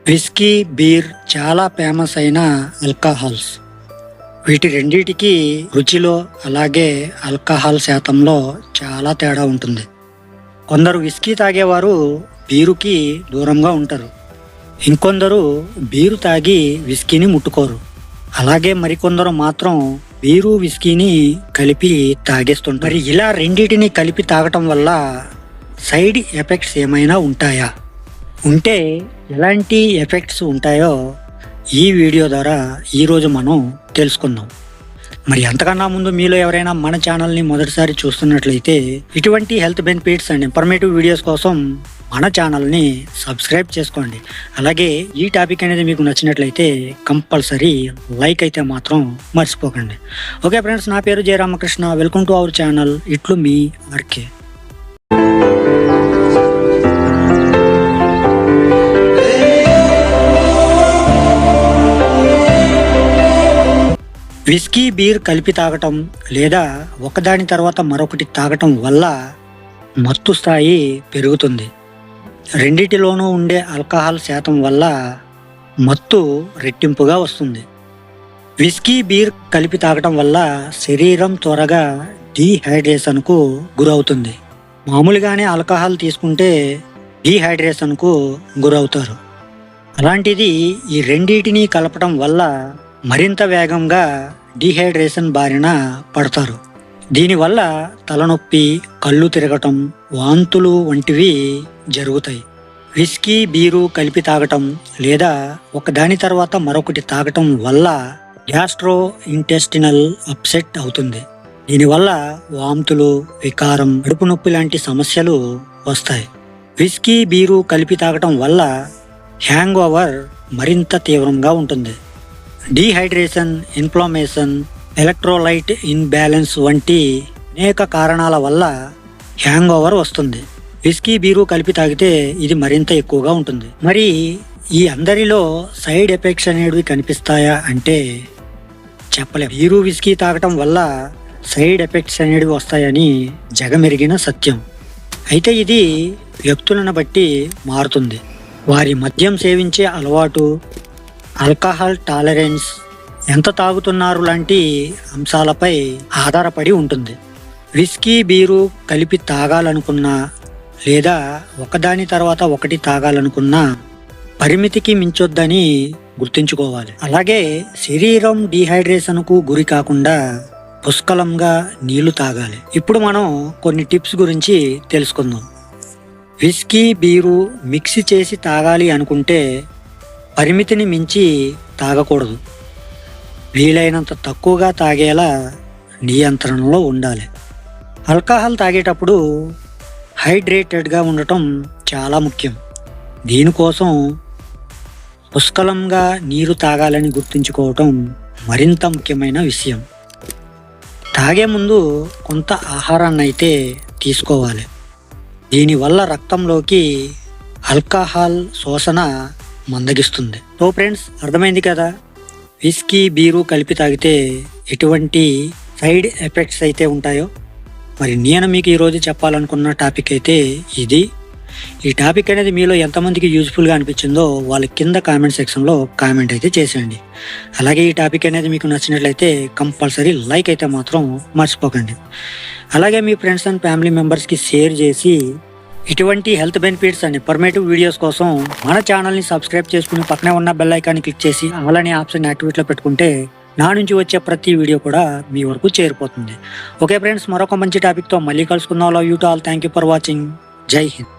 Whisky, beer చాలా famous అయిన alcohols. వీటి రెండిటికి రుచిలో అలాగే ఆల్కహాల్ శాతంలో చాలా తేడా ఉంటుంది. కొందరు విస్కీ తాగేవారు బీరుకి దూరంగా ఉంటారు. ఇంకొందరు బీరు తాగి విస్కీని ముట్టుకోరు. అలాగే మరికొందరు మాత్రం బీరు విస్కీని కలిపి తాగేస్తుంటారు. మరి ఇలా రెండింటిని కలిపి తాగటం వల్ల సైడ్ ఎఫెక్ట్స్ ఏమైనా ఉంటాయా? ఉంటే ఎలాంటి ఎఫెక్ట్స్ ఉంటాయో ఈ వీడియో ద్వారా ఈరోజు మనం తెలుసుకుందాం. మరి అంతకన్నా ముందు మీలో ఎవరైనా మన ఛానల్ని మొదటిసారి చూస్తున్నట్లయితే ఇటువంటి health benefits and informative videos కోసం మన ఛానల్ని సబ్స్క్రైబ్ చేసుకోండి. అలాగే ఈ టాపిక్ అనేది మీకు నచ్చినట్లయితే కంపల్సరీ లైక్ అయితే మాత్రం మర్చిపోకండి. ఓకే ఫ్రెండ్స్, నా పేరు Jayaramakrishna. Welcome to our channel ఇట్లు మీ ఆర్కే. విస్కీ, బీర్ కలిపి తాగటం లేదా ఒకదాని తర్వాత మరొకటి తాగటం వల్ల మత్తు స్థాయి పెరుగుతుంది. రెండిటిలోనూ ఉండే ఆల్కహాల్ శాతం వల్ల మత్తు రెట్టింపుగా వస్తుంది. విస్కీ, బీర్ కలిపి తాగటం వల్ల శరీరం త్వరగా డీహైడ్రేషన్కు గురవుతుంది. మామూలుగానే ఆల్కహాల్ తీసుకుంటే డీహైడ్రేషన్కు గురవుతారు. అలాంటిది ఈ రెండింటిని కలపటం వల్ల మరింత వేగంగా డీహైడ్రేషన్ బారిన పడతారు. దీనివల్ల తలనొప్పి, కళ్ళు తిరగటం, వాంతులు వంటివి జరుగుతాయి. విస్కీ, బీరు కలిపి తాగటం లేదా ఒకదాని తర్వాత మరొకటి తాగటం వల్ల గ్యాస్ట్రో ఇంటెస్టినల్ అప్సెట్ అవుతుంది. దీనివల్ల వాంతులు, వికారం, కడుపు నొప్పి లాంటి సమస్యలు వస్తాయి. విస్కీ, బీరు కలిపి తాగటం వల్ల హ్యాంగ్ ఓవర్ మరింత తీవ్రంగా ఉంటుంది. డీహైడ్రేషన్, ఇన్ఫ్లమేషన్, ఎలక్ట్రోలైట్ ఇన్బ్యాలెన్స్ వంటి అనేక కారణాల వల్ల హ్యాంగ్ ఓవర్ వస్తుంది. విస్కీ, బీరు కలిపి తాగితే ఇది మరింత ఎక్కువగా ఉంటుంది. మరి ఈ అందరిలో సైడ్ ఎఫెక్ట్స్ అనేవి కనిపిస్తాయా అంటే చెప్పలేం. బీరు, విస్కీ తాగటం వల్ల సైడ్ ఎఫెక్ట్స్ అనేవి వస్తాయని జగమెరిగిన సత్యం. అయితే ఇది వ్యక్తులను బట్టి మారుతుంది. వారి మద్యం సేవించే అలవాటు, ఆల్కహాల్ టాలరెన్స్, ఎంత తాగుతున్నారు లాంటి అంశాలపై ఆధారపడి ఉంటుంది. విస్కీ, బీరు కలిపి తాగాలనుకున్నా లేదా ఒకదాని తర్వాత ఒకటి తాగాలనుకున్నా పరిమితికి మించొద్దని గుర్తుంచుకోవాలి. అలాగే శరీరం డీహైడ్రేషన్కు గురి కాకుండా పుష్కలంగా నీళ్లు తాగాలి. ఇప్పుడు మనం కొన్ని టిప్స్ గురించి తెలుసుకుందాం. విస్కీ, బీరు మిక్స్ చేసి తాగాలి అనుకుంటే పరిమితిని మించి తాగకూడదు. వీలైనంత తక్కువగా తాగేలా నియంత్రణలో ఉండాలి. ఆల్కహాల్ తాగేటప్పుడు హైడ్రేటెడ్గా ఉండటం చాలా ముఖ్యం. దీనికోసం పుష్కలంగా నీరు తాగాలని గుర్తుంచుకోవటం మరింత ముఖ్యమైన విషయం. తాగే ముందు కొంత ఆహారాన్ని అయితే తీసుకోవాలి. దీనివల్ల రక్తంలోకి ఆల్కహాల్ శోషణ మందగిస్తుంది. సో ఫ్రెండ్స్, అర్థమైంది కదా విస్కీ, బీరు కలిపి తాగితే ఎటువంటి సైడ్ ఎఫెక్ట్స్ అయితే ఉంటాయో. మరి నేను మీకు ఈరోజు చెప్పాలనుకున్న టాపిక్ అయితే ఇది. ఈ టాపిక్ అనేది మీలో ఎంతమందికి యూజ్ఫుల్గా అనిపించిందో వాళ్ళ కింద కామెంట్ సెక్షన్లో కామెంట్ అయితే చేసేయండి. అలాగే ఈ టాపిక్ అనేది మీకు నచ్చినట్లయితే కంపల్సరీ లైక్ అయితే మాత్రం మర్చిపోకండి. అలాగే మీ ఫ్రెండ్స్ అండ్ ఫ్యామిలీ మెంబర్స్కి షేర్ చేసి ఇటువంటి health benefits and informative videos కోసం మన ఛానల్ని సబ్స్క్రైబ్ చేసుకుని పక్కనే ఉన్న బెల్ ఐకాన్ని క్లిక్ చేసి ఆల్ అనే ఆప్షన్ యాక్టివేట్లో పెట్టుకుంటే నా నుంచి వచ్చే ప్రతి వీడియో కూడా మీ వరకు చేరిపోతుంది. ఓకే ఫ్రెండ్స్, మరొక మంచి టాపిక్తో మళ్ళీ కలుసుకుందాం. Love you to all. Thank you for watching. జై హింద్.